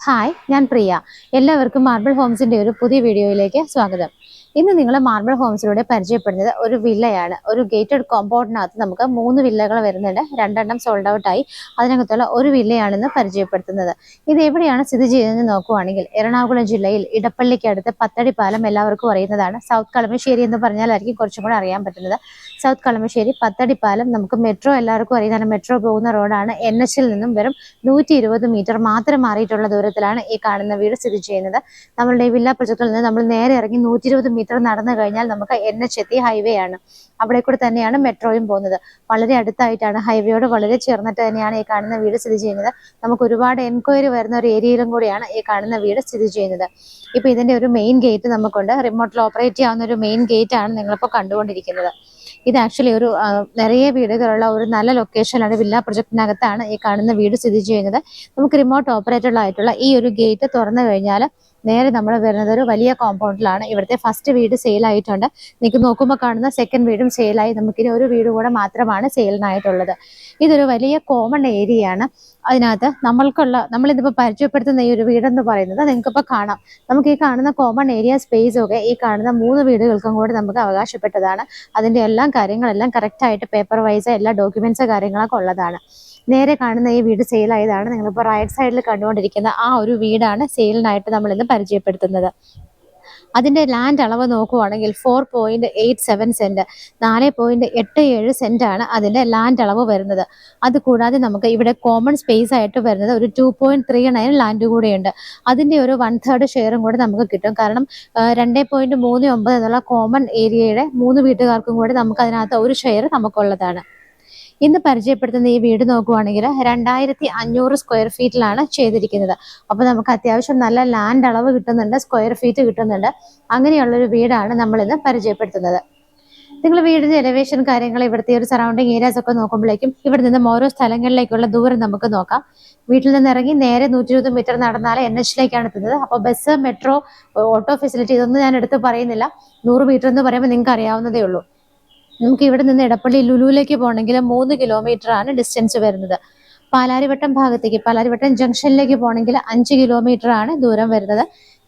Hi, ഞാൻ പ്രിയ. എല്ലാവർക്കും marble ഹോംസിന്റെ ഒരു പുതിയ വീഡിയോയിലേക്ക് സ്വാഗതം. ഇന്ന് നിങ്ങൾ മാർബിൾ ഹോംസിലൂടെ പരിചയപ്പെടുന്നത് ഒരു വില്ലയാണ്. ഒരു ഗേറ്റഡ് കോമ്പൗണ്ടിനകത്ത് നമുക്ക് 3 വില്ലകൾ വരുന്നുണ്ട്. 2 സോൾഡ് ഔട്ട് ആയി. അതിനകത്തുള്ള ഒരു വില്ലയാണെന്ന് പരിചയപ്പെടുത്തുന്നത്. ഇത് എവിടെയാണ് സ്ഥിതി ചെയ്യുന്നതെന്ന് നോക്കുവാണെങ്കിൽ എറണാകുളം ജില്ലയിൽ ഇടപ്പള്ളിക്ക് അടുത്ത് പത്തടിപ്പാലം എല്ലാവർക്കും അറിയുന്നതാണ്. സൗത്ത് കളമശ്ശേരി എന്ന് പറഞ്ഞാലായിരിക്കും കുറച്ചും കൂടെ അറിയാൻ പറ്റുന്നത്. സൗത്ത് കളമശ്ശേരി പത്തടിപ്പാലം നമുക്ക് മെട്രോ എല്ലാവർക്കും അറിയുന്നതാണ്. മെട്രോ പോകുന്ന റോഡാണ്. NH നിന്നും വെറും 120 മീറ്റർ മാത്രം മാറിയിട്ടുള്ള ദൂരത്തിലാണ് ഈ കാണുന്ന വീട് സ്ഥിതി ചെയ്യുന്നത്. നമ്മളുടെ ഈ വില്ല പ്രൊജക്റ്റിൽ നിന്ന് നമ്മൾ നേരെ ഇറങ്ങി 120 മീറ്റർ നടന്നു കഴിഞ്ഞാൽ നമുക്ക് NH എത്തിയ ഹൈവേ ആണ്. അവിടെ കൂടെ തന്നെയാണ് മെട്രോയും പോകുന്നത്. വളരെ അടുത്തായിട്ടാണ്, ഹൈവേയോട് വളരെ ചേർന്നിട്ട് തന്നെയാണ് ഈ കാണുന്ന വീട് സ്ഥിതി ചെയ്യുന്നത്. നമുക്ക് ഒരുപാട് എൻക്വയറി വരുന്ന ഒരു ഏരിയയിലും കൂടിയാണ് ഈ കാണുന്ന വീട് സ്ഥിതി ചെയ്യുന്നത്. ഇപ്പൊ ഇതിന്റെ ഒരു മെയിൻ ഗേറ്റ് നമുക്കുണ്ട്. റിമോട്ടിൽ ഓപ്പറേറ്റ് ചെയ്യാവുന്ന ഒരു മെയിൻ ഗേറ്റ് ആണ് നിങ്ങളിപ്പോൾ കണ്ടുകൊണ്ടിരിക്കുന്നത്. ഇത് ആക്ച്വലി ഒരു നിറയെ വീടുകളുള്ള ഒരു നല്ല ലൊക്കേഷനിലാണ്. വില്ല പ്രൊജക്ടിനകത്താണ് ഈ കാണുന്ന വീട് സ്ഥിതി ചെയ്യുന്നത്. നമുക്ക് റിമോട്ട് ഓപ്പറേറ്റഡ് ആയിട്ടുള്ള ഈ ഒരു ഗേറ്റ് തുറന്നു കഴിഞ്ഞാൽ നേരെ നമ്മൾ വരുന്നത് ഒരു വലിയ കോമ്പൗണ്ടിലാണ്. ഇവിടുത്തെ ഫസ്റ്റ് വീട് സെയിൽ ആയിട്ടുണ്ട്. നിങ്ങൾക്ക് നോക്കുമ്പോൾ കാണുന്ന സെക്കൻഡ് വീടും സെയിലായി. നമുക്കിനി ഒരു വീട് കൂടെ മാത്രമാണ് സെയിലിനായിട്ടുള്ളത്. ഇതൊരു വലിയ കോമൺ ഏരിയയാണ്. അതിനകത്ത് നമ്മളിതിപ്പോൾ പരിചയപ്പെടുത്തുന്ന ഈ ഒരു വീടെന്ന് പറയുന്നത് നിങ്ങൾക്കിപ്പോൾ കാണാം. നമുക്ക് ഈ കാണുന്ന കോമൺ ഏരിയ സ്പേസ് ഒക്കെ ഈ കാണുന്ന 3 വീടുകൾക്കും കൂടെ നമുക്ക് അവകാശപ്പെട്ടതാണ്. അതിന്റെ കാര്യങ്ങളെല്ലാം കറക്റ്റായിട്ട് പേപ്പർ വൈസ് എല്ലാ ഡോക്യുമെന്റ്സ് കാര്യങ്ങളൊക്കെ ഉള്ളതാണ്. നേരെ കാണുന്ന ഈ വീട് സെയിലായതാണ്. നിങ്ങളിപ്പോൾ റൈറ്റ് സൈഡിൽ കണ്ടുകൊണ്ടിരിക്കുന്ന ആ ഒരു വീടാണ് സെയിലിനായിട്ട് നമ്മൾ ഇന്ന് പരിചയപ്പെടുത്തുന്നത്. അതിന്റെ ലാൻഡ് അളവ് നോക്കുവാണെങ്കിൽ 4.87 സെന്റ്, 4.87 സെന്റ് ആണ് അതിന്റെ ലാൻഡ് അളവ് വരുന്നത്. അതുകൂടാതെ നമുക്ക് ഇവിടെ കോമൺ സ്പേസ് ആയിട്ട് വരുന്നത് ഒരു 2.39 ലാൻഡ് കൂടെയുണ്ട്. അതിന്റെ ഒരു 1/3 ഷെയറും കൂടെ നമുക്ക് കിട്ടും. കാരണം 2.39 എന്നുള്ള കോമൺ ഏരിയയുടെ 3 വീട്ടുകാർക്കും കൂടെ നമുക്ക് അതിനകത്ത് ഒരു ഷെയർ നമുക്കുള്ളതാണ്. ഇന്ന് പരിചയപ്പെടുത്തുന്ന ഈ വീട് നോക്കുവാണെങ്കിൽ 2500 സ്ക്വയർ ഫീറ്റിലാണ് ചെയ്തിരിക്കുന്നത്. അപ്പൊ നമുക്ക് അത്യാവശ്യം നല്ല ലാൻഡ് അളവ് കിട്ടുന്നുണ്ട്, സ്ക്വയർ ഫീറ്റ് കിട്ടുന്നുണ്ട്. അങ്ങനെയുള്ളൊരു വീടാണ് നമ്മൾ ഇന്ന് പരിചയപ്പെടുത്തുന്നത്. നിങ്ങൾ വീടിന്റെ എലവേഷൻ കാര്യങ്ങൾ, ഇവിടുത്തെ ഒരു സറൗണ്ടിങ് ഏരിയാസ് ഒക്കെ നോക്കുമ്പോഴേക്കും ഇവിടെ നിന്നും ഓരോ സ്ഥലങ്ങളിലേക്കുള്ള ദൂരം നമുക്ക് നോക്കാം. വീട്ടിൽ നിന്ന് ഇറങ്ങി നേരെ 120 മീറ്റർ നടന്നാൽ NH എത്തുന്നത്. അപ്പോൾ ബസ്, മെട്രോ, ഓട്ടോ ഫെസിലിറ്റി ഇതൊന്നും ഞാൻ എടുത്ത് പറയുന്നില്ല. 100 മീറ്റർ എന്ന് പറയുമ്പോൾ നിങ്ങൾക്ക് അറിയാവുന്നതേ ഉള്ളൂ. നമുക്ക് ഇവിടെ നിന്ന് ഇടപ്പള്ളി ലുലുവിലേക്ക് പോകണമെങ്കിൽ 3 കിലോമീറ്റർ ആണ് ഡിസ്റ്റൻസ് വരുന്നത്. പാലാരിവട്ടം പാലാരിവട്ടം ജംഗ്ഷനിലേക്ക് പോകണമെങ്കിൽ 5 കിലോമീറ്റർ ആണ് ദൂരം വരുന്നത്.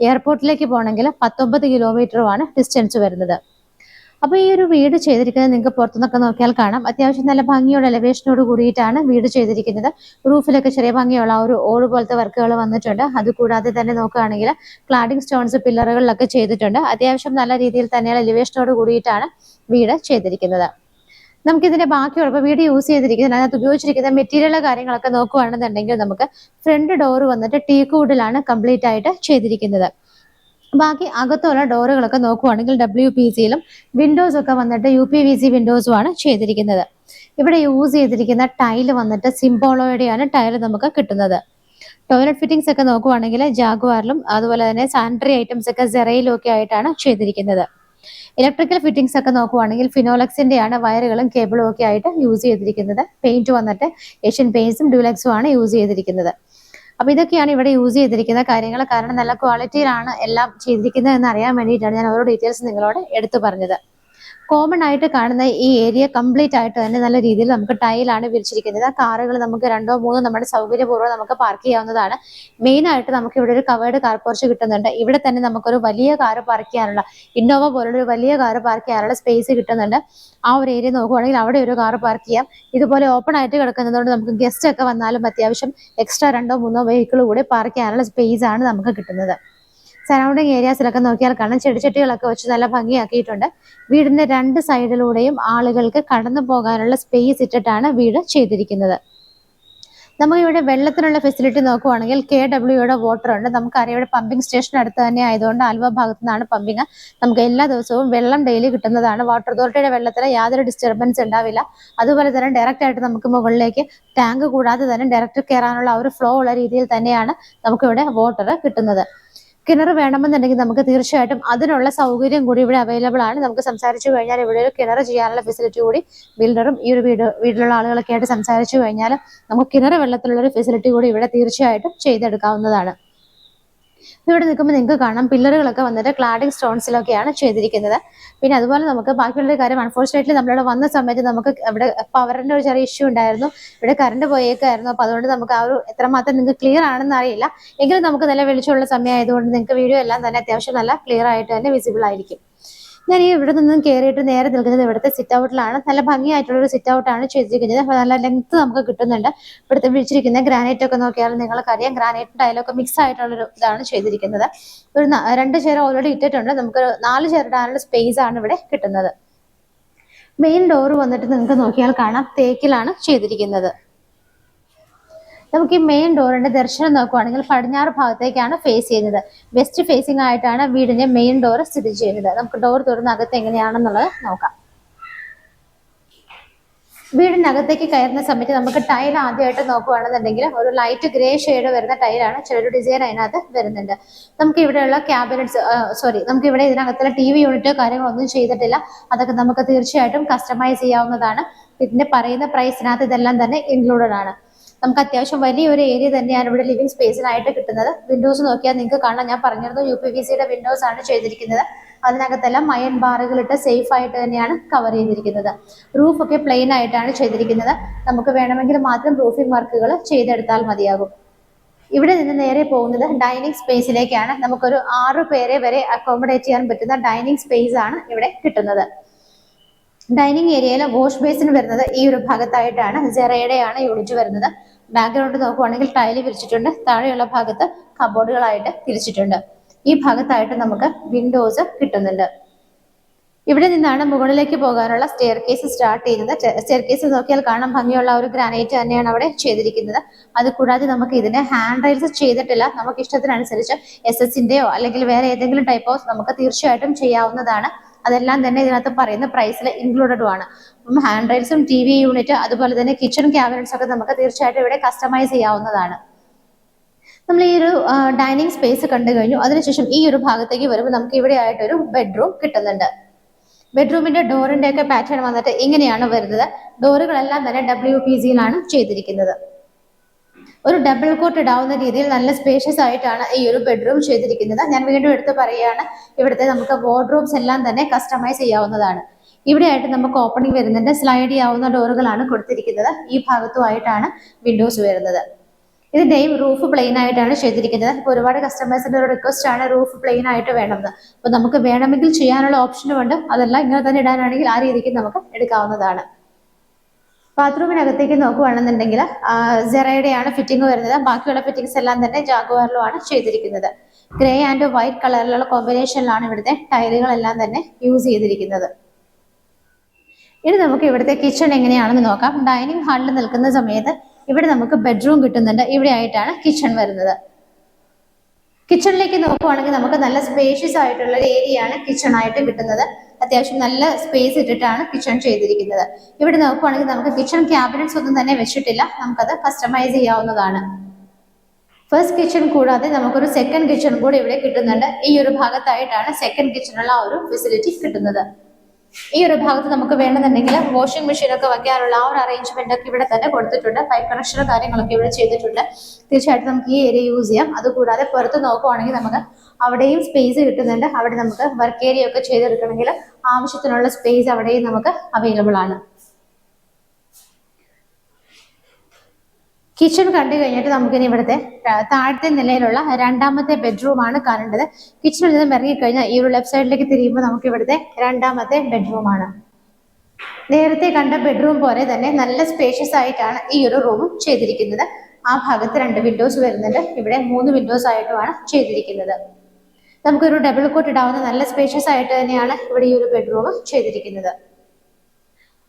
എയർപോർട്ടിലേക്ക് പോകണമെങ്കിൽ 19 കിലോമീറ്ററുമാണ് ഡിസ്റ്റൻസ് വരുന്നത്. അപ്പൊ ഈ ഒരു വീട് ചെയ്തിരിക്കുന്നത് നിങ്ങൾക്ക് പുറത്തുനിന്നൊക്കെ നോക്കിയാൽ കാണാം. അത്യാവശ്യം നല്ല ഭംഗിയുള്ള എലവേഷനോട് കൂടിയിട്ടാണ് വീട് ചെയ്തിരിക്കുന്നത്. റൂഫിലൊക്കെ ചെറിയ ഭംഗിയുള്ള ഒരു ഓട് പോലത്തെ വർക്കുകൾ വന്നിട്ടുണ്ട്. അതുകൂടാതെ തന്നെ നോക്കുകയാണെങ്കിൽ ക്ലാഡിംഗ് സ്റ്റോൺസ് പില്ലറുകളിലൊക്കെ ചെയ്തിട്ടുണ്ട്. അത്യാവശ്യം നല്ല രീതിയിൽ തന്നെയുള്ള എലിവേഷനോട് കൂടിയിട്ടാണ് വീട് ചെയ്തിരിക്കുന്നത്. നമുക്കിതിന്റെ ബാക്കിയുള്ള വീട് യൂസ് ചെയ്തിരിക്കുന്നത്, അതിനകത്ത് ഉപയോഗിച്ചിരിക്കുന്ന മെറ്റീരിയൽ കാര്യങ്ങളൊക്കെ നോക്കുകയാണെന്നുണ്ടെങ്കിൽ നമുക്ക് ഫ്രണ്ട് ഡോർ വന്നിട്ട് ടീക്ക് വുഡിലാണ് കംപ്ലീറ്റ് ആയിട്ട് ചെയ്തിരിക്കുന്നത്. ബാക്കി അകത്തുള്ള ഡോറുകളൊക്കെ നോക്കുവാണെങ്കിൽ WPCയിലും വിൻഡോസ് ഒക്കെ വന്നിട്ട് UPVC വിൻഡോസും ആണ് ചെയ്തിരിക്കുന്നത്. ഇവിടെ യൂസ് ചെയ്തിരിക്കുന്ന ടൈല് വന്നിട്ട് സിംബോളോയുടെയാണ് ടൈല് നമുക്ക് കിട്ടുന്നത്. ടോയ്ലറ്റ് ഫിറ്റിംഗ്സ് ഒക്കെ നോക്കുവാണെങ്കിൽ ജാഗ്വാറിലും അതുപോലെ തന്നെ സാനിറ്ററി ഐറ്റംസ് ഒക്കെ സെറയിലും ഒക്കെ ആയിട്ടാണ് ചെയ്തിരിക്കുന്നത്. ഇലക്ട്രിക്കൽ ഫിറ്റിംഗ്സ് ഒക്കെ നോക്കുവാണെങ്കിൽ ഫിനോലക്സിന്റെ ആണ് വയറുകളും കേബിളും ഒക്കെ ആയിട്ട് യൂസ് ചെയ്തിരിക്കുന്നത്. പെയിന്റ് വന്നിട്ട് ഏഷ്യൻ പെയിന്റ്സും ഡ്യൂലക്സും ആണ് യൂസ് ചെയ്തിരിക്കുന്നത്. അപ്പൊ ഇതൊക്കെയാണ് ഇവിടെ യൂസ് ചെയ്തിരിക്കുന്ന കാര്യങ്ങൾ. കാരണം നല്ല ക്വാളിറ്റിയിലാണ് എല്ലാം ചെയ്തിരിക്കുന്നത് എന്ന് അറിയാൻ വേണ്ടിയിട്ടാണ് ഞാൻ ഓരോ ഡീറ്റെയിൽസ് നിങ്ങളോട് എടുത്തു പറഞ്ഞത്. കോമൺ ആയിട്ട് കാണുന്ന ഈ ഏരിയ കംപ്ലീറ്റ് ആയിട്ട് തന്നെ നല്ല രീതിയിൽ നമുക്ക് ടൈലാണ് വിരിച്ചിരിക്കുന്നത്. കാറുകൾ നമുക്ക് 2 3 നമ്മുടെ സൗകര്യപൂർവ്വം നമുക്ക് പാർക്ക് ചെയ്യാവുന്നതാണ്. മെയിൻ ആയിട്ട് നമുക്ക് ഇവിടെ ഒരു കവേർഡ് കാർ പോർച്ച് കിട്ടുന്നുണ്ട്. ഇവിടെ തന്നെ നമുക്കൊരു വലിയ കാറ് പാർക്ക് ചെയ്യാനുള്ള, ഇന്നോവ പോലുള്ള ഒരു വലിയ കാറ് പാർക്ക് ചെയ്യാനുള്ള സ്പേസ് കിട്ടുന്നുണ്ട്. ആ ഒരു ഏരിയ നോക്കുവാണെങ്കിൽ അവിടെ ഒരു കാറ് പാർക്ക് ചെയ്യാം. ഇതുപോലെ ഓപ്പൺ ആയിട്ട് കിടക്കുന്നതുകൊണ്ട് നമുക്ക് ഗസ്റ്റ് ഒക്കെ വന്നാലും അത്യാവശ്യം എക്സ്ട്രാ 2 3 വെഹിക്കിൾ കൂടി പാർക്ക് ചെയ്യാനുള്ള സ്പേസ് ആണ് നമുക്ക് കിട്ടുന്നത്. സറൗണ്ടിങ് ഏരിയാസിലൊക്കെ നോക്കിയാൽ കാണാം ചെടിച്ചട്ടികളൊക്കെ വെച്ച് നല്ല ഭംഗിയാക്കിയിട്ടുണ്ട്. വീടിന്റെ 2 സൈഡിലൂടെയും ആളുകൾക്ക് കടന്നു പോകാനുള്ള സ്പേസ് ഇട്ടിട്ടാണ് വീട് ചെയ്തിരിക്കുന്നത്. നമുക്ക് ഇവിടെ വെള്ളത്തിനുള്ള ഫെസിലിറ്റി നോക്കുവാണെങ്കിൽ KWയുടെ വാട്ടർ ഉണ്ട്. നമുക്കറിയാം ഇവിടെ പമ്പിംഗ് സ്റ്റേഷൻ അടുത്ത് തന്നെ ആയതുകൊണ്ട് ആലുവ ഭാഗത്തു നിന്നാണ് പമ്പിങ്. നമുക്ക് എല്ലാ ദിവസവും വെള്ളം ഡെയിലി കിട്ടുന്നതാണ്. വാട്ടർ അതോറിറ്റിയുടെ വെള്ളത്തിന് യാതൊരു ഡിസ്റ്റർബൻസ് ഉണ്ടാവില്ല. അതുപോലെ തന്നെ ഡയറക്റ്റ് ആയിട്ട് നമുക്ക് മുകളിലേക്ക് ടാങ്ക് കൂടാതെ തന്നെ ഡയറക്റ്റ് കയറാനുള്ള ഒരു ഫ്ലോ ഉള്ള രീതിയിൽ തന്നെയാണ് നമുക്കിവിടെ വാട്ടർ കിട്ടുന്നത്. കിണർ വേണമെന്നുണ്ടെങ്കിൽ നമുക്ക് തീർച്ചയായിട്ടും അതിനുള്ള സൗകര്യം കൂടി ഇവിടെ അവൈലബിൾ ആണ്. നമുക്ക് സംസാരിച്ചു കഴിഞ്ഞാൽ ഇവിടെ ഒരു കിണർ ചെയ്യാനുള്ള ഫെസിലിറ്റി കൂടി ബിൽഡറും ഈ ഒരു വീട്ടിലുള്ള ആളുകളൊക്കെ ആയിട്ട് സംസാരിച്ചു കഴിഞ്ഞാൽ നമുക്ക് കിണർ വെള്ളത്തിലുള്ള ഒരു ഫെസിലിറ്റി കൂടി ഇവിടെ തീർച്ചയായിട്ടും ചെയ്തെടുക്കാവുന്നതാണ്. ഇവിടെ നിൽക്കുമ്പോൾ നിങ്ങൾക്ക് കാണാം പില്ലറുകളൊക്കെ വന്നിട്ട് ക്ലാഡിംഗ് സ്റ്റോൺസിലൊക്കെയാണ് ചെയ്തിരിക്കുന്നത്. പിന്നെ അതുപോലെ നമുക്ക് ബാക്കിയുള്ള കാര്യം, അൺഫോർച്ചുനേറ്റ്ലി നമ്മളിവിടെ വന്ന സമയത്ത് നമുക്ക് ഇവിടെ പവറിന്റെ ഒരു ചെറിയ ഇഷ്യൂ ഉണ്ടായിരുന്നു. ഇവിടെ കറണ്ട് പോയേക്കായിരുന്നു. അപ്പൊ അതുകൊണ്ട് നമുക്ക് ആ ഒരു എത്രമാത്രം നിങ്ങൾക്ക് ക്ലിയർ ആണെന്ന് അറിയില്ല. എങ്കിലും നമുക്ക് നല്ല വെളിച്ചമുള്ള സമയമായതുകൊണ്ട് നിങ്ങൾക്ക് വീഡിയോ എല്ലാം തന്നെ അത്യാവശ്യം നല്ല ക്ലിയർ ആയിട്ട് തന്നെ വിസിബിൾ ആയിരിക്കും. ഞാൻ ഈ ഇവിടെ നിന്നും കയറിയിട്ട് നേരെ നിൽക്കുന്നത് ഇവിടുത്തെ സിറ്റ് ഔട്ടിലാണ്. നല്ല ഭംഗിയായിട്ടുള്ള ഒരു സിറ്റ് ഔട്ടാണ് ചെയ്തിരിക്കുന്നത്. നല്ല ലെങ്ത് നമുക്ക് കിട്ടുന്നുണ്ട്. ഇവിടുത്തെ വിളിച്ചിരിക്കുന്ന ഗ്രാനൈറ്റ് ഒക്കെ നോക്കിയാൽ നിങ്ങൾക്കറിയാം ഗ്രാനൈറ്റ് ടൈലൊക്കെ മിക്സ് ആയിട്ടുള്ളൊരു ഇതാണ് ചെയ്തിരിക്കുന്നത്. ഒരു 2 ചെയർ ഓൾറെഡി ഇട്ടിട്ടുണ്ട്. നമുക്ക് 4 ചെയർ ഇടാനുള്ള സ്പേസ് ആണ് ഇവിടെ കിട്ടുന്നത്. മെയിൻ ഡോർ വന്നിട്ട് നിങ്ങൾക്ക് നോക്കിയാൽ കാണാം തേക്കിലാണ് ചെയ്തിരിക്കുന്നത്. നമുക്ക് ഈ മെയിൻ ഡോറിന്റെ ദർശനം നോക്കുവാണെങ്കിൽ പടിഞ്ഞാറ് ഭാഗത്തേക്കാണ് ഫേസ് ചെയ്യുന്നത്. വെസ്റ്റ് ഫേസിംഗ് ആയിട്ടാണ് വീടിന്റെ മെയിൻ ഡോർ സ്ഥിതി ചെയ്യുന്നത്. നമുക്ക് ഡോർ തുറന്ന് അകത്ത് എങ്ങനെയാണെന്നുള്ളത് നോക്കാം. വീടിനകത്തേക്ക് കയറുന്ന സമയത്ത് നമുക്ക് ടൈൽ ആദ്യമായിട്ട് നോക്കുകയാണെന്നുണ്ടെങ്കിൽ ഒരു ലൈറ്റ് ഗ്രേ ഷെയ്ഡ് വരുന്ന ടൈലാണ്. ചിലൊരു ഡിസൈൻ അതിനകത്ത് വരുന്നുണ്ട്. നമുക്ക് ഇവിടെയുള്ള ക്യാബിനറ്റ്സ് നമുക്ക് ഇവിടെ ഇതിനകത്തുള്ള TV യൂണിറ്റ് കാര്യങ്ങളൊന്നും ചെയ്തിട്ടില്ല. അതൊക്കെ നമുക്ക് തീർച്ചയായിട്ടും കസ്റ്റമൈസ് ചെയ്യാവുന്നതാണ്. ഇതിന്റെ പറയുന്ന പ്രൈസിനകത്ത് ഇതെല്ലാം തന്നെ ഇൻക്ലൂഡഡ് ആണ്. നമുക്ക് അത്യാവശ്യം വലിയൊരു ഏരിയ തന്നെയാണ് ഇവിടെ ലിവിംഗ് സ്പേസിനായിട്ട് കിട്ടുന്നത്. വിൻഡോസ് നോക്കിയാൽ നിങ്ങൾക്ക് കാണാം, ഞാൻ പറഞ്ഞിരുന്നു UPVCയുടെ വിൻഡോസ് ആണ് ചെയ്തിരിക്കുന്നത്. അതിനകത്തെല്ലാം അയൺ ബാറുകളിട്ട് സേഫ് ആയിട്ട് തന്നെയാണ് കവർ ചെയ്തിരിക്കുന്നത്. റൂഫ് ഒക്കെ പ്ലെയിൻ ആയിട്ടാണ് ചെയ്തിരിക്കുന്നത്. നമുക്ക് വേണമെങ്കിൽ മാത്രം റൂഫിംഗ് വർക്കുകൾ ചെയ്തെടുത്താൽ മതിയാകും. ഇവിടെ നിന്ന് നേരെ പോകുന്നത് ഡൈനിങ് സ്പേസിലേക്കാണ്. നമുക്കൊരു 6 പേരെ വരെ അക്കോമഡേറ്റ് ചെയ്യാൻ പറ്റുന്ന ഡൈനിങ് സ്പേസ് ആണ് ഇവിടെ കിട്ടുന്നത്. ഡൈനിങ് ഏരിയയിൽ വാഷ് ബേസിൻ വരുന്നത് ഈ ഒരു ഭാഗത്തായിട്ടാണ്. ജെറയുടെയാണ് യൂണിറ്റ് വരുന്നത്. ബാക്ക്ഗ്രൗണ്ട് നോക്കുവാണെങ്കിൽ ടൈല് വിരിച്ചിട്ടുണ്ട്. താഴെയുള്ള ഭാഗത്ത് കബോർഡുകളായിട്ട് തിരിച്ചിട്ടുണ്ട്. ഈ ഭാഗത്തായിട്ട് നമുക്ക് വിൻഡോസ് കിട്ടുന്നുണ്ട്. ഇവിടെ നിന്നാണ് മുകളിലേക്ക് പോകാനുള്ള സ്റ്റെയർ കേസ് സ്റ്റാർട്ട് ചെയ്യുന്നത്. സ്റ്റെയർ കേസ് നോക്കിയാൽ കാണാൻ ഭംഗിയുള്ള ഒരു ഗ്രാനൈറ്റ് തന്നെയാണ് അവിടെ ചെയ്തിരിക്കുന്നത്. അതുകൂടാതെ നമുക്ക് ഇതിന് ഹാൻഡ് റൈൽസ് ചെയ്തിട്ടില്ല. നമുക്ക് ഇഷ്ടത്തിനനുസരിച്ച് SS-ന്റെയോ അല്ലെങ്കിൽ വേറെ ഏതെങ്കിലും ടൈപ്പ് ഓഫ് നമുക്ക് തീർച്ചയായിട്ടും ചെയ്യാവുന്നതാണ്. അതെല്ലാം തന്നെ ഇതിനകത്ത് പറയുന്ന പ്രൈസിൽ ഇൻക്ലൂഡഡും ആണ്. ഹാൻഡ് റൈൽസും TV യൂണിറ്റ് അതുപോലെ തന്നെ കിച്ചൺ ക്യാബിനറ്റ്സ് ഒക്കെ നമുക്ക് തീർച്ചയായിട്ടും ഇവിടെ കസ്റ്റമൈസ് ചെയ്യാവുന്നതാണ്. നമ്മൾ ഈ ഒരു ഡൈനിങ് സ്പേസ് കണ്ടു കഴിഞ്ഞു. അതിനുശേഷം ഈ ഒരു ഭാഗത്തേക്ക് വരുമ്പോൾ നമുക്ക് ഇവിടെ ആയിട്ടൊരു ബെഡ്റൂം കിട്ടുന്നുണ്ട്. ബെഡ്റൂമിന്റെ ഡോറിന്റെ ഒക്കെ പാറ്റേൺ വന്നിട്ട് ഇങ്ങനെയാണ് വരുന്നത്. ഡോറുകളെല്ലാം തന്നെ WPG-യിലാണ് ചെയ്തിരിക്കുന്നത്. ഒരു ഡബിൾ കോട്ട് ഇടാവുന്ന രീതിയിൽ നല്ല സ്പേഷ്യസ് ആയിട്ടാണ് ഈ ഒരു ബെഡ്റൂം ചെയ്തിരിക്കുന്നത്. ഞാൻ വീണ്ടും എടുത്ത് പറയുകയാണ്, ഇവിടുത്തെ നമുക്ക് വാർഡ്രോബ്സ് എല്ലാം തന്നെ കസ്റ്റമൈസ് ചെയ്യാവുന്നതാണ്. ഇവിടെ ആയിട്ട് നമുക്ക് ഓപ്പണിംഗ് വരുന്നുണ്ട്. സ്ലൈഡ് ചെയ്യാവുന്ന ഡോറുകളാണ് കൊടുത്തിരിക്കുന്നത്. ഈ ഭാഗത്തുമായിട്ടാണ് വിൻഡോസ് വരുന്നത്. ഇതിന്റെയും റൂഫ് പ്ലെയിൻ ആയിട്ടാണ് ചെയ്തിരിക്കുന്നത്. ഇപ്പോൾ ഒരുപാട് കസ്റ്റമേഴ്സിന്റെ ഒരു റിക്വസ്റ്റ് ആണ് റൂഫ് പ്ലെയിൻ ആയിട്ട് വേണമെന്ന്. അപ്പൊ നമുക്ക് വേണമെങ്കിൽ ചെയ്യാനുള്ള ഓപ്ഷനും ഉണ്ട്. അതെല്ലാം ഇങ്ങനെ തന്നെ ഇടാനാണെങ്കിൽ ആ രീതിക്ക് നമുക്ക് എടുക്കാവുന്നതാണ്. ബാത്റൂമിനകത്തേക്ക് നോക്കുകയാണെന്നുണ്ടെങ്കിൽ ജെറയുടെയാണ് ഫിറ്റിംഗ് വരുന്നത്. ബാക്കിയുള്ള ഫിറ്റിംഗ്സ് എല്ലാം തന്നെ ജാഗ്വാറിലും ആണ് ചെയ്തിരിക്കുന്നത്. ഗ്രേ ആൻഡ് വൈറ്റ് കളറിലുള്ള കോമ്പിനേഷനിലാണ് ഇവിടുത്തെ ടൈലുകളെല്ലാം തന്നെ യൂസ് ചെയ്തിരിക്കുന്നത്. ഇനി നമുക്ക് ഇവിടുത്തെ കിച്ചൺ എങ്ങനെയാണെന്ന് നോക്കാം. ഡൈനിങ് ഹാളിൽ നിൽക്കുന്ന സമയത്ത് ഇവിടെ നമുക്ക് ബെഡ്റൂം കിട്ടുന്നുണ്ട്. ഇവിടെ ആയിട്ടാണ് കിച്ചൺ വരുന്നത്. കിച്ചണിലേക്ക് നോക്കുവാണെങ്കിൽ നമുക്ക് നല്ല സ്പേഷ്യസ് ആയിട്ടുള്ള ഒരു ഏരിയ ആണ് കിച്ചൺ ആയിട്ട് കിട്ടുന്നത്. അത്യാവശ്യം നല്ല സ്പേസ് ഇട്ടിട്ടാണ് കിച്ചൺ ചെയ്തിരിക്കുന്നത്. ഇവിടെ നോക്കുവാണെങ്കിൽ നമുക്ക് കിച്ചൺ ക്യാബിനറ്റ്സ് ഒന്നും തന്നെ വെച്ചിട്ടില്ല. നമുക്കത് കസ്റ്റമൈസ് ചെയ്യാവുന്നതാണ്. ഫസ്റ്റ് കിച്ചൺ കൂടാതെ നമുക്കൊരു സെക്കൻഡ് കിച്ചൺ കൂടി ഇവിടെ കിട്ടുന്നുണ്ട്. ഈ ഒരു ഭാഗത്തായിട്ടാണ് സെക്കൻഡ് കിച്ചണുള്ള ആ ഒരു ഫെസിലിറ്റി കിട്ടുന്നത്. ഈ ഒരു ഭാഗത്ത് നമുക്ക് വേണമെന്നുണ്ടെങ്കിൽ വാഷിംഗ് മെഷീൻ ഒക്കെ വയ്ക്കാനുള്ള ആ ഒരു അറേഞ്ച്മെന്റ് ഒക്കെ ഇവിടെ തന്നെ കൊടുത്തിട്ടുണ്ട്. പൈപ്പ് കണക്ഷനും കാര്യങ്ങളൊക്കെ ഇവിടെ ചെയ്തിട്ടുണ്ട്. തീർച്ചയായിട്ടും നമുക്ക് ഈ ഏരിയ യൂസ് ചെയ്യാം. അതുകൂടാതെ പുറത്ത് നോക്കുവാണെങ്കിൽ നമുക്ക് അവിടെയും സ്പേസ് കിട്ടുന്നുണ്ട്. അവിടെ നമുക്ക് വർക്ക് ഏരിയ ഒക്കെ ചെയ്തെടുക്കണമെങ്കിൽ ആവശ്യത്തിനുള്ള സ്പേസ് അവിടെയും നമുക്ക് അവൈലബിൾ ആണ്. കിച്ചൺ കണ്ടു കഴിഞ്ഞിട്ട് നമുക്കിനി ഇവിടുത്തെ താഴത്തെ നിലയിലുള്ള രണ്ടാമത്തെ ബെഡ്റൂം ആണ് കാണേണ്ടത്. കിച്ചണിൽ നിന്നും ഇറങ്ങിക്കഴിഞ്ഞാൽ ഈ ഒരു ലെഫ്റ്റ് സൈഡിലേക്ക് തിരിയുമ്പോൾ നമുക്ക് ഇവിടുത്തെ രണ്ടാമത്തെ ബെഡ്റൂം ആണ്. നേരത്തെ കണ്ട ബെഡ്റൂം പോലെ തന്നെ നല്ല സ്പേഷ്യസ് ആയിട്ടാണ് ഈ ഒരു റൂമും ചെയ്തിരിക്കുന്നത്. ആ ഭാഗത്ത് 2 വിൻഡോസ് വരുന്നുണ്ട്. ഇവിടെ 3 വിൻഡോസ് ആയിട്ടുമാണ് ചെയ്തിരിക്കുന്നത്. നമുക്കൊരു ഡബിൾ കോട്ട് ഇടാവുന്ന നല്ല സ്പേഷ്യസ് ആയിട്ട് തന്നെയാണ് ഇവിടെ ഈ ഒരു ബെഡ്റൂം ചെയ്തിരിക്കുന്നത്.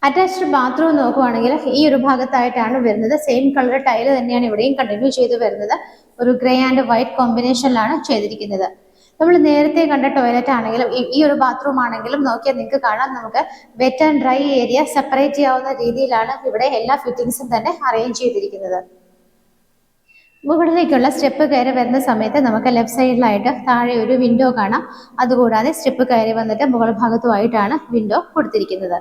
അറ്റാച്ച്ഡ് ബാത്റൂം നോക്കുവാണെങ്കിൽ ഈ ഒരു ഭാഗത്തായിട്ടാണ് വരുന്നത്. സെയിം കളർ ടൈല് തന്നെയാണ് ഇവിടെയും കണ്ടിന്യൂ ചെയ്ത് വരുന്നത്. ഒരു ഗ്രേ ആൻഡ് വൈറ്റ് കോമ്പിനേഷനിലാണ് ചെയ്തിരിക്കുന്നത്. നമ്മൾ നേരത്തെ കണ്ട ടോയ്ലറ്റ് ആണെങ്കിലും ഈ ഒരു ബാത്റൂം ആണെങ്കിലും നോക്കിയാൽ നിങ്ങൾക്ക് കാണാം, നമുക്ക് wet and dry area separate ചെയ്യാവുന്ന രീതിയിലാണ് ഇവിടെ എല്ലാ ഫിറ്റിംഗ്സും തന്നെ അറേഞ്ച് ചെയ്തിരിക്കുന്നത്. മുകളിലേക്കുള്ള സ്റ്റെപ്പ് കയറി വരുന്ന സമയത്ത് നമുക്ക് ലെഫ്റ്റ് സൈഡിലായിട്ട് താഴെ ഒരു വിൻഡോ കാണാം. അതുകൂടാതെ സ്റ്റെപ്പ് കയറി വന്നിട്ട് മുകൾ ഭാഗത്തുമായിട്ടാണ് വിൻഡോ കൊടുത്തിരിക്കുന്നത്.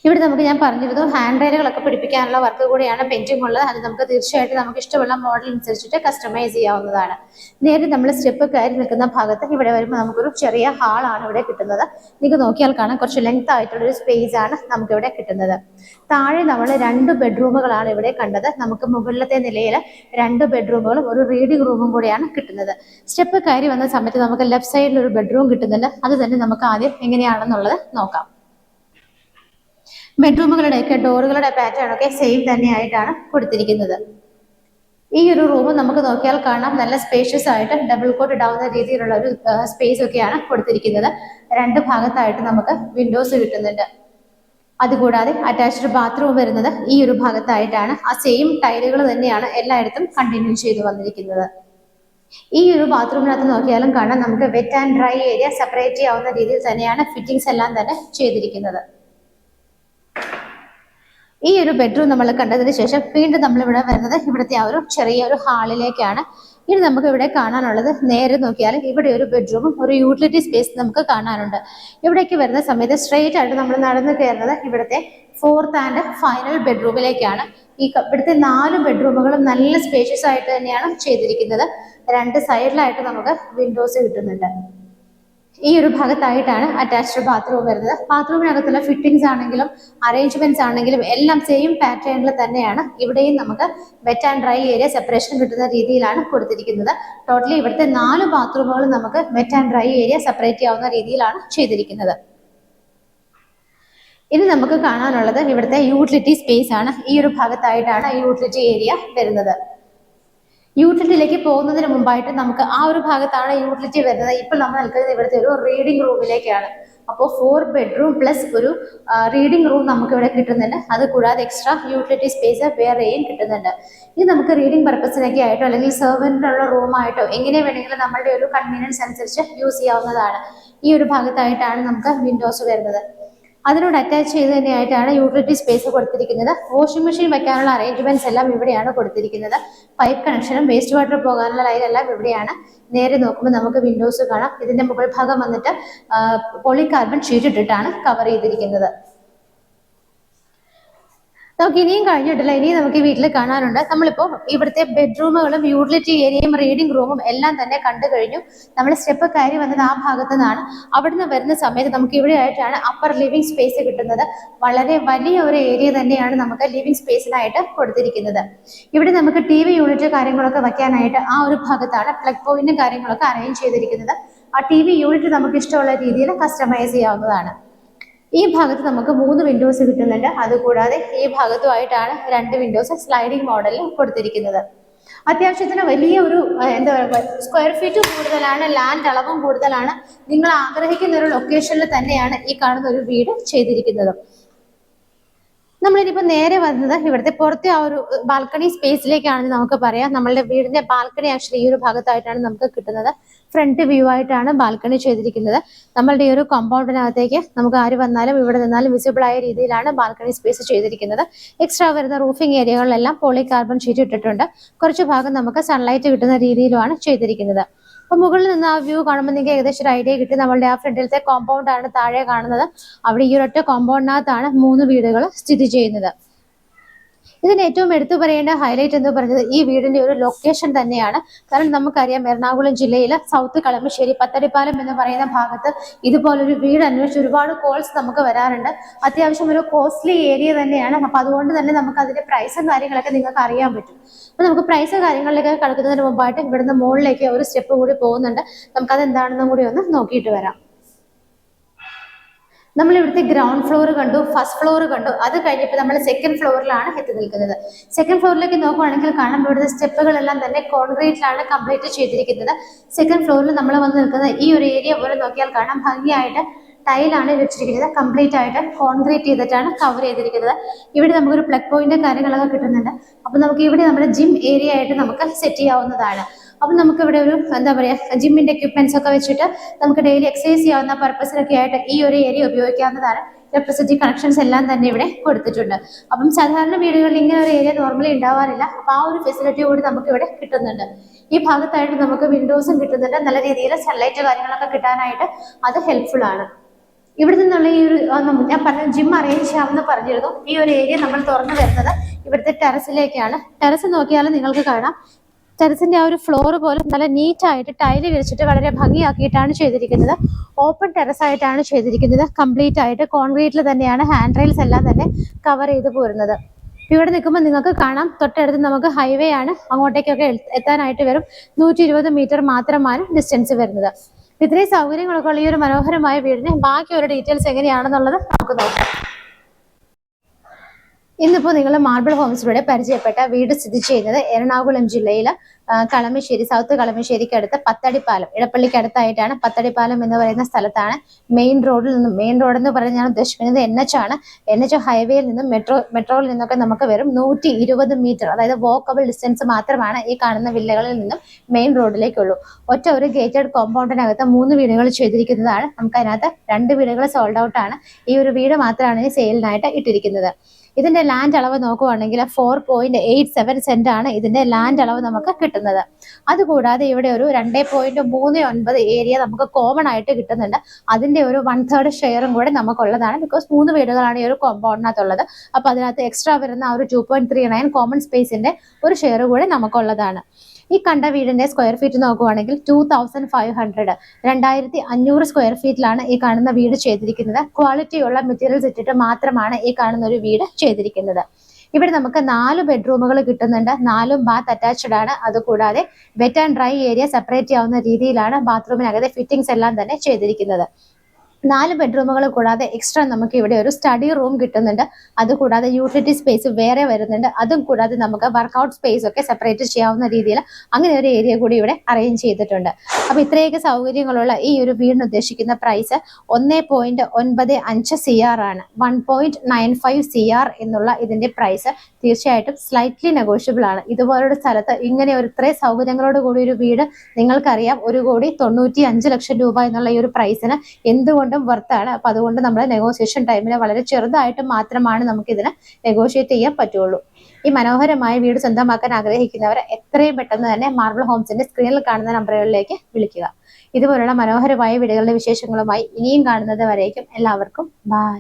ഇവിടെ നമുക്ക് ഞാൻ പറഞ്ഞിരുന്നു ഹാൻഡ് റെയിലുകളൊക്കെ പിടിപ്പിക്കാനുള്ള വർക്ക് കൂടിയാണ് പെയിന്റിംഗ് ഉള്ളത്. അത് നമുക്ക് തീർച്ചയായിട്ടും നമുക്ക് ഇഷ്ടമുള്ള മോഡൽ അനുസരിച്ചിട്ട് കസ്റ്റമൈസ് ചെയ്യാവുന്നതാണ്. നേരെ നമ്മൾ സ്റ്റെപ്പ് കയറി നിൽക്കുന്ന ഭാഗത്ത് ഇവിടെ വരുമ്പോൾ നമുക്കൊരു ചെറിയ ഹാളാണ് ഇവിടെ കിട്ടുന്നത്. നിങ്ങൾക്ക് നോക്കിയാൽ കാണാം, കുറച്ച് ലെങ്ത് ആയിട്ടുള്ളൊരു സ്പേസ് ആണ് നമുക്കിവിടെ കിട്ടുന്നത്. താഴെ നമ്മൾ 2 ബെഡ്റൂമുകളാണ് ഇവിടെ കണ്ടത്. നമുക്ക് മുകളിലത്തെ നിലയിൽ 2 ബെഡ്റൂമുകളും ഒരു റീഡിംഗ് റൂമും കൂടിയാണ് കിട്ടുന്നത്. സ്റ്റെപ്പ് കയറി വന്ന സമയത്ത് നമുക്ക് ലെഫ്റ്റ് സൈഡിൽ ഒരു ബെഡ്റൂം കിട്ടുന്നുണ്ട്. അത് തന്നെ നമുക്ക് ആദ്യം എങ്ങനെയാണെന്നുള്ളത് നോക്കാം. ബെഡ്റൂമുകളുടെയൊക്കെ ഡോറുകളുടെ പാറ്റേൺ ഒക്കെ സെയിം തന്നെയായിട്ടാണ് കൊടുത്തിരിക്കുന്നത്. ഈ ഒരു റൂം നമുക്ക് നോക്കിയാൽ കാണാം, നല്ല സ്പേഷ്യസ് ആയിട്ട് ഡബിൾ കോട്ട് ഇടാവുന്ന രീതിയിലുള്ള ഒരു സ്പേസ് ഒക്കെയാണ് കൊടുത്തിരിക്കുന്നത്. 2 ഭാഗത്തായിട്ട് നമുക്ക് വിൻഡോസ് കിട്ടുന്നുണ്ട്. അതുകൂടാതെ അറ്റാച്ച്ഡ് ബാത്റൂം വരുന്നത് ഈ ഒരു ഭാഗത്തായിട്ടാണ്. ആ സെയിം ടൈലുകൾ തന്നെയാണ് എല്ലായിടത്തും കണ്ടിന്യൂ ചെയ്തു വന്നിരിക്കുന്നത്. ഈ ഒരു ബാത്റൂമിനകത്ത് നോക്കിയാലും കാണാം, നമുക്ക് wet and dry area separate ചെയ്യാവുന്ന രീതിയിൽ തന്നെയാണ് ഫിറ്റിംഗ്സ് എല്ലാം തന്നെ ചെയ്തിരിക്കുന്നത്. ഈ ഒരു ബെഡ്റൂം നമ്മൾ കണ്ടതിന് ശേഷം വീണ്ടും നമ്മളിവിടെ വരുന്നത് ഇവിടുത്തെ ആ ഒരു ചെറിയൊരു ഹാളിലേക്കാണ്. ഇനി നമുക്ക് ഇവിടെ കാണാനുള്ളത്, നേരെ നോക്കിയാൽ ഇവിടെ ഒരു ബെഡ്റൂമും ഒരു യൂട്ടിലിറ്റി സ്പേസ് നമുക്ക് കാണാനുണ്ട്. ഇവിടേക്ക് വരുന്ന സമയത്ത് സ്ട്രെയിറ്റ് ആയിട്ട് നമ്മൾ നടന്നു കയറുന്നത് ഇവിടുത്തെ 4th ആൻഡ് ഫൈനൽ ബെഡ്റൂമിലേക്കാണ്. ഇവിടുത്തെ 4 ബെഡ്റൂമുകളും നല്ല സ്പേഷ്യസ് ആയിട്ട് തന്നെയാണ് ചെയ്തിരിക്കുന്നത്. 2 സൈഡിലായിട്ട് നമുക്ക് വിൻഡോസ് കിട്ടുന്നുണ്ട്. ഈ ഒരു ഭാഗത്തായിട്ടാണ് അറ്റാച്ച്ഡ് ബാത്റൂം വരുന്നത്. ബാത്റൂമിനകത്തുള്ള ഫിറ്റിംഗ്സ് ആണെങ്കിലും അറേഞ്ച്മെന്റ്സ് ആണെങ്കിലും എല്ലാം സെയിം പാറ്റേണിൽ തന്നെയാണ്. ഇവിടെയും നമുക്ക് wet and dry area separation കിട്ടുന്ന രീതിയിലാണ് കൊടുത്തിരിക്കുന്നത്. ടോട്ടലി ഇവിടുത്തെ 4 ബാത്റൂമുകളും നമുക്ക് wet and dry area separate ചെയ്യാവുന്ന രീതിയിലാണ് ചെയ്തിരിക്കുന്നത്. ഇനി നമുക്ക് കാണാനുള്ളത് ഇവിടുത്തെ യൂട്ടിലിറ്റി സ്പേസ് ആണ്. ഈ ഒരു ഭാഗത്തായിട്ടാണ് യൂട്ടിലിറ്റി ഏരിയ വരുന്നത്. യൂട്ടിലിറ്റിയിലേക്ക് പോകുന്നതിന് മുമ്പായിട്ട് നമുക്ക് ആ ഒരു ഭാഗത്താണ് യൂട്ടിലിറ്റി വരുന്നത്. ഇപ്പോൾ നമ്മൾ നിൽക്കുന്നത് ഇവിടുത്തെ ഒരു റീഡിംഗ് റൂമിലേക്കാണ്. അപ്പോൾ 4 ബെഡ്റൂം പ്ലസ് ഒരു റീഡിംഗ് റൂം നമുക്ക് ഇവിടെ കിട്ടുന്നുണ്ട്. അത് കൂടാതെ എക്സ്ട്രാ യൂട്ടിലിറ്റി സ്പേസ് വേറെയും കിട്ടുന്നുണ്ട്. ഇത് നമുക്ക് റീഡിംഗ് പർപ്പസിനൊക്കെ ആയിട്ടോ അല്ലെങ്കിൽ സെർവന്റിനുള്ള റൂമായിട്ടോ എങ്ങനെ വേണമെങ്കിലും നമ്മളുടെ ഒരു കൺവീനിയൻസ് അനുസരിച്ച് യൂസ് ചെയ്യാവുന്നതാണ്. ഈ ഒരു ഭാഗത്തായിട്ടാണ് നമുക്ക് വിൻഡോസ് വരുന്നത്. അതിനോട് അറ്റാച്ച് ചെയ്ത് തന്നെയായിട്ടാണ് യൂട്ടിലിറ്റി സ്പേസ് കൊടുത്തിരിക്കുന്നത്. വാഷിംഗ് മെഷീൻ വെക്കാനുള്ള അറേഞ്ച്മെന്റ്സ് എല്ലാം ഇവിടെയാണ് കൊടുത്തിരിക്കുന്നത്. പൈപ്പ് കണക്ഷനും വേസ്റ്റ് വാട്ടർ പോകാനുള്ള ലൈൻ എല്ലാം ഇവിടെയാണ്. നേരെ നോക്കുമ്പോൾ നമുക്ക് വിൻഡോസ് കാണാം. ഇതിന്റെ മുകൾ ഭാഗം വന്നിട്ട് പോളികാർബൺ ഷീറ്റ് ഇട്ടിട്ടാണ് കവർ ചെയ്തിരിക്കുന്നത്. നമുക്ക് ഇനിയും കഴിഞ്ഞിട്ടില്ല, ഇനിയും നമുക്ക് വീട്ടിൽ കാണാനുണ്ട്. നമ്മളിപ്പോ ഇവിടുത്തെ ബെഡ്റൂമുകളും യൂട്ടിലിറ്റി ഏരിയയും റീഡിംഗ് റൂമും എല്ലാം തന്നെ കണ്ടു കഴിഞ്ഞു. നമ്മൾ സ്റ്റെപ്പ് കയറി വന്നത് ആ ഭാഗത്തു നിന്നാണ്. അവിടുന്ന് വരുന്ന സമയത്ത് നമുക്ക് ഇവിടെ ആയിട്ടാണ് അപ്പർ ലിവിംഗ് സ്പേസ് കിട്ടുന്നത്. വളരെ വലിയ ഒരു ഏരിയ തന്നെയാണ് നമുക്ക് ലിവിംഗ് സ്പേസിനായിട്ട് കൊടുത്തിരിക്കുന്നത്. ഇവിടെ നമുക്ക് TV യൂണിറ്റ് കാര്യങ്ങളൊക്കെ വയ്ക്കാനായിട്ട് ആ ഒരു ഭാഗത്താണ് പ്ലഗ് പോയിന്റും കാര്യങ്ങളൊക്കെ അറേഞ്ച് ചെയ്തിരിക്കുന്നത്. ആ TV യൂണിറ്റ് നമുക്ക് ഇഷ്ടമുള്ള രീതിയിൽ കസ്റ്റമൈസ് ചെയ്യാവുന്നതാണ്. ഈ ഭാഗത്ത് നമുക്ക് 3 വിൻഡോസ് കിട്ടുന്നുണ്ട്. അതുകൂടാതെ ഈ ഭാഗത്തുമായിട്ടാണ് 2 വിൻഡോസ് സ്ലൈഡിംഗ് മോഡലിൽ കൊടുത്തിരിക്കുന്നത്. അത്യാവശ്യത്തിന് വലിയ ഒരു സ്ക്വയർ ഫീറ്റ് കൂടുതലാണ്, ലാൻഡ് അളവും കൂടുതലാണ്. നിങ്ങൾ ആഗ്രഹിക്കുന്ന ഒരു ലൊക്കേഷനിൽ തന്നെയാണ് ഈ കാണുന്ന ഒരു വീട് ചെയ്തിരിക്കുന്നത്. നമ്മളിനിപ്പോൾ നേരെ വന്നത് ഇവിടുത്തെ പുറത്തെ ആ ഒരു ബാൽക്കണി സ്പേസിലേക്കാണെന്ന് നമുക്ക് പറയാം. നമ്മളുടെ വീടിന്റെ ബാൽക്കണി ആക്ച്വലി ഈ ഒരു ഭാഗത്തായിട്ടാണ് നമുക്ക് കിട്ടുന്നത്. ഫ്രണ്ട് വ്യൂ ആയിട്ടാണ് ബാൽക്കണി ചെയ്തിരിക്കുന്നത്. നമ്മളുടെ ഈ ഒരു കോമ്പൗണ്ടിനകത്തേക്ക് നമുക്ക് ആര് വന്നാലും ഇവിടെ നിന്നാലും വിസിബിൾ ആയ രീതിയിലാണ് ബാൽക്കണി സ്പേസ് ചെയ്തിരിക്കുന്നത്. എക്സ്ട്രാ വരുന്ന റൂഫിംഗ് ഏരിയകളിലെല്ലാം പോളികാർബൺ ഷീറ്റ് ഇട്ടിട്ടുണ്ട്. കുറച്ച് ഭാഗം നമുക്ക് സൺലൈറ്റ് കിട്ടുന്ന രീതിയിലുമാണ് ചെയ്തിരിക്കുന്നത്. അപ്പൊ മുകളിൽ നിന്ന് ആ വ്യൂ കാണുമ്പോൾ നിങ്ങൾക്ക് ഏകദേശം ഒരു ഐഡിയ കിട്ടി. നമ്മളുടെ ആ ഫ്രണ്ടിലത്തെ കോമ്പൗണ്ട് ആണ് താഴെ കാണുന്നത്. അവിടെ ഈ ഒരൊറ്റ കോമ്പൗണ്ടിനകത്താണ് 3 വീടുകൾ സ്ഥിതി ചെയ്യുന്നത്. ഇതിന് ഏറ്റവും എടുത്തു പറയേണ്ട ഹൈലൈറ്റ് എന്ന് പറയുന്നത് ഈ വീടിന്റെ ഒരു ലൊക്കേഷൻ തന്നെയാണ്. കാരണം നമുക്കറിയാം, എറണാകുളം ജില്ലയിൽ സൗത്ത് കളമശ്ശേരി പത്തടിപ്പാലം എന്ന് പറയുന്ന ഭാഗത്ത് ഇതുപോലൊരു വീട് അന്വേഷിച്ച് ഒരുപാട് കോൾസ് നമുക്ക് വരാറുണ്ട്. അത്യാവശ്യം ഒരു കോസ്റ്റ്ലി ഏരിയ തന്നെയാണ്. അപ്പൊ അതുകൊണ്ട് തന്നെ നമുക്ക് അതിന്റെ പ്രൈസും കാര്യങ്ങളൊക്കെ നിങ്ങൾക്ക് അറിയാൻ പറ്റും. അപ്പൊ നമുക്ക് പ്രൈസ് കാര്യങ്ങളിലേക്ക് കടക്കുന്നതിന് മുമ്പായിട്ട് ഇവിടുന്ന് മുകളിലേക്ക് ഒരു സ്റ്റെപ്പ് കൂടി പോകുന്നുണ്ട്. നമുക്കത് എന്താണെന്നും കൂടി ഒന്ന് നോക്കിയിട്ട് വരാം. നമ്മൾ ഇവിടുത്തെ ഗ്രൗണ്ട് ഫ്ലോർ കണ്ടു, ഫസ്റ്റ് ഫ്ലോർ കണ്ടു. അത് കഴിഞ്ഞപ്പോൾ നമ്മൾ സെക്കൻഡ് ഫ്ലോറിലാണ് എത്തി നിൽക്കുന്നത്. സെക്കൻഡ് ഫ്ലോറിലേക്ക് നോക്കുകയാണെങ്കിൽ കാണാം, ഇവിടുത്തെ സ്റ്റെപ്പുകളെല്ലാം തന്നെ കോൺക്രീറ്റിലാണ് കംപ്ലീറ്റ് ചെയ്തിരിക്കുന്നത്. സെക്കൻഡ് ഫ്ലോറിൽ നമ്മൾ വന്ന് നിൽക്കുന്നത് ഈ ഒരു ഏരിയ പോലെ നോക്കിയാൽ കാണാം, ഭംഗിയായിട്ട് ടൈലാണ് വെച്ചിരിക്കുന്നത്. കംപ്ലീറ്റ് ആയിട്ട് കോൺക്രീറ്റ് ചെയ്തിട്ടാണ് കവർ ചെയ്തിരിക്കുന്നത്. ഇവിടെ നമുക്കൊരു പ്ലഗ് പോയിന്റ് കാര്യങ്ങളൊക്കെ കിട്ടുന്നുണ്ട്. അപ്പൊ നമുക്ക് ഇവിടെ നമ്മുടെ ജിം ഏരിയ ആയിട്ട് നമുക്ക് സെറ്റ് ചെയ്യാവുന്നതാണ്. അപ്പൊ നമുക്ക് ഇവിടെ ഒരു എന്താ പറയാ ജിമ്മിന്റെ എക്യുപ്മെന്റ്സ് ഒക്കെ വെച്ചിട്ട് നമുക്ക് ഡെയിലി എക്സസൈസ് ചെയ്യാവുന്ന പർപ്പസിലൊക്കെ ആയിട്ട് ഈ ഒരു ഏരിയ ഉപയോഗിക്കാവുന്നതാണ്. ഇലക്ട്രിസിറ്റി കണക്ഷൻസ് എല്ലാം തന്നെ ഇവിടെ കൊടുത്തിട്ടുണ്ട്. അപ്പം സാധാരണ വീടുകളിൽ ഇങ്ങനെ ഒരു ഏരിയ നോർമലി ഉണ്ടാവാറില്ല. അപ്പൊ ആ ഒരു ഫെസിലിറ്റി കൂടി നമുക്ക് ഇവിടെ കിട്ടുന്നുണ്ട്. ഈ ഭാഗത്തായിട്ട് നമുക്ക് വിൻഡോസും കിട്ടുന്നുണ്ട്. നല്ല രീതിയിൽ സൺലൈറ്റ് കാര്യങ്ങളൊക്കെ കിട്ടാനായിട്ട് അത് ഹെൽപ്ഫുൾ ആണ്. ഇവിടെ നിന്നുള്ള ഈ ഒരു ഞാൻ പറഞ്ഞ ജിം അറേഞ്ച് ചെയ്യാമെന്ന് പറഞ്ഞിരുന്നു. ഈ ഒരു ഏരിയ നമ്മൾ തുറന്നു വരുന്നത് ഇവിടുത്തെ ടെറസിലേക്കാണ്. ടെറസ് നോക്കിയാൽ നിങ്ങൾക്ക് കാണാം, ടെറസിന്റെ ആ ഒരു ഫ്ലോർ പോലും നല്ല നീറ്റായിട്ട് ടൈല് വിരിച്ചിട്ട് വളരെ ഭംഗിയാക്കിയിട്ടാണ് ചെയ്തിരിക്കുന്നത്. ഓപ്പൺ ടെറസ് ആയിട്ടാണ് ചെയ്തിരിക്കുന്നത്. കംപ്ലീറ്റ് ആയിട്ട് കോൺക്രീറ്റിൽ തന്നെയാണ് ഹാൻഡ് റെയിൽസ് എല്ലാം തന്നെ കവർ ചെയ്ത് പോരുന്നത്. ഇവിടെ നിൽക്കുമ്പോൾ നിങ്ങൾക്ക് കാണാം, തൊട്ടടുത്ത് നമുക്ക് ഹൈവേ ആണ്. അങ്ങോട്ടേക്കൊക്കെ എത്താനായിട്ട് വരും 120 മീറ്റർ മാത്രമാണ് ഡിസ്റ്റൻസ് വരുന്നത്. ഇത്രയും സൗകര്യങ്ങളൊക്കെ ഉള്ള ഈ ഒരു മനോഹരമായ വീടിന് ബാക്കി ഒരു ഡീറ്റെയിൽസ് എങ്ങനെയാണെന്നുള്ളത് നമുക്ക് നോക്കാം. ഇന്നിപ്പോൾ നിങ്ങൾ മാർബിൾ ഹോംസിലൂടെ പരിചയപ്പെട്ട വീട് സ്ഥിതി ചെയ്യുന്നത് എറണാകുളം ജില്ലയിലെ കളമശ്ശേരി, സൗത്ത് കളമശ്ശേരിക്ക് അടുത്ത് പത്തടിപ്പാലം, ഇടപ്പള്ളിക്ക് അടുത്തായിട്ടാണ്. പത്തടിപ്പാലം എന്ന് പറയുന്ന സ്ഥലത്താണ്. മെയിൻ റോഡിൽ നിന്നും, മെയിൻ റോഡ് എന്ന് പറഞ്ഞാൽ ഞാൻ ഉദ്ദേശിക്കുന്നത് NH ആണ്. NH ഹൈവേയിൽ നിന്നും മെട്രോയിൽ നിന്നൊക്കെ നമുക്ക് വരും 120 മീറ്റർ, അതായത് വോക്കബിൾ ഡിസ്റ്റൻസ് മാത്രമാണ് ഈ കാണുന്ന വില്ലകളിൽ നിന്നും മെയിൻ റോഡിലേക്കുള്ളൂ. ഒറ്റ ഒരു ഗേറ്റഡ് കോമ്പൗണ്ടിനകത്ത് 3 വീടുകൾ ചെയ്തിരിക്കുന്നതാണ്. നമുക്ക് അതിനകത്ത് 2 വീടുകൾ സോൾഡ് ഔട്ട് ആണ്. ഈ ഒരു വീട് മാത്രമാണ് ഈ സെയിലിനായിട്ട് ഇട്ടിരിക്കുന്നത്. ഇതിന്റെ ലാൻഡ് അളവ് നോക്കുവാണെങ്കിൽ 4.87 സെന്റ് ആണ് ഇതിന്റെ ലാൻഡ് അളവ് നമുക്ക് കിട്ടുന്നത്. അതുകൂടാതെ ഇവിടെ ഒരു 2.39 ഏരിയ നമുക്ക് കോമൺ ആയിട്ട് കിട്ടുന്നുണ്ട്. അതിന്റെ ഒരു 1/3 ഷെയറും കൂടെ നമുക്കുള്ളതാണ്. ബിക്കോസ് 3 വീടുകളാണ് ഈ ഒരു കോമ്പൗണ്ടിനകത്തുള്ളത്. അപ്പൊ അതിനകത്ത് എക്സ്ട്രാ വരുന്ന ആ ഒരു 2.39 കോമൺ സ്പേസിന്റെ ഒരു ഷെയർ കൂടെ നമുക്കുള്ളതാണ്. ഈ കണ്ട വീടിന്റെ സ്ക്വയർ ഫീറ്റ് നോക്കുവാണെങ്കിൽ 2500, 2500 സ്ക്വയർ ഫീറ്റിലാണ് ഈ കാണുന്ന വീട് ചെയ്തിരിക്കുന്നത്. ക്വാളിറ്റിയുള്ള മെറ്റീരിയൽസ് ഇട്ടിട്ട് മാത്രമാണ് ഈ കാണുന്ന ഒരു വീട് ചെയ്തിരിക്കുന്നത്. ഇവിടെ നമുക്ക് 4 ബെഡ്റൂമുകൾ കിട്ടുന്നുണ്ട്. 4ഉം ബാത്ത് അറ്റാച്ച്ഡ് ആണ്. അതുകൂടാതെ wet and dry area separate ചെയ്യാവുന്ന രീതിയിലാണ് ബാത്റൂമിനകത്തെ ഫിറ്റിംഗ്സ് എല്ലാം തന്നെ ചെയ്തിരിക്കുന്നത്. 4 ബെഡ്റൂമുകൾ കൂടാതെ എക്സ്ട്രാ നമുക്ക് ഇവിടെ ഒരു സ്റ്റഡി റൂം കിട്ടുന്നുണ്ട്. അതുകൂടാതെ യൂട്ടിലിറ്റി സ്പേസ് വേറെ വരുന്നുണ്ട്. അതും കൂടാതെ നമുക്ക് വർക്ക്ഔട്ട് സ്പേസ് ഒക്കെ സെപ്പറേറ്റ് ചെയ്യാവുന്ന രീതിയിൽ അങ്ങനെ ഒരു ഏരിയ കൂടി ഇവിടെ അറേഞ്ച് ചെയ്തിട്ടുണ്ട്. അപ്പൊ ഇത്രയൊക്കെ സൗകര്യങ്ങളുള്ള ഈ ഒരു വീടിന് ഉദ്ദേശിക്കുന്ന പ്രൈസ് 1.95 CR ആണ്. 1.95 CR എന്നുള്ള ഇതിന്റെ പ്രൈസ് തീർച്ചയായിട്ടും സ്ലൈറ്റ്ലി നെഗോഷ്യബിൾ ആണ്. ഇതുപോലൊരു സ്ഥലത്ത് ഇങ്ങനെ ഒരു ഇത്രയും സൗകര്യങ്ങളോട് കൂടി ഒരു വീട്, നിങ്ങൾക്കറിയാം 1.95 ലക്ഷം രൂപ എന്നുള്ള ഈ ഒരു പ്രൈസിന് എന്തുകൊണ്ടും വർത്താണ്. അപ്പൊ അതുകൊണ്ട് നമ്മൾ നെഗോസിയേഷൻ ടൈമിൽ വളരെ ചെറുതായിട്ട് മാത്രമാണ് നമുക്ക് ഇതിന് നെഗോഷിയേറ്റ് ചെയ്യാൻ പറ്റുള്ളൂ. ഈ മനോഹരമായ വീട് സ്വന്തമാക്കാൻ ആഗ്രഹിക്കുന്നവർ എത്രയും പെട്ടെന്ന് തന്നെ മാർബിൾ ഹോംസിന്റെ സ്ക്രീനിൽ കാണുന്ന നമ്പറുകളിലേക്ക് വിളിക്കുക. ഇതുപോലുള്ള മനോഹരമായ വീടുകളുടെ വിശേഷങ്ങളുമായി ഇനിയും കാണുന്നത് വരേക്കും എല്ലാവർക്കും ബൈ.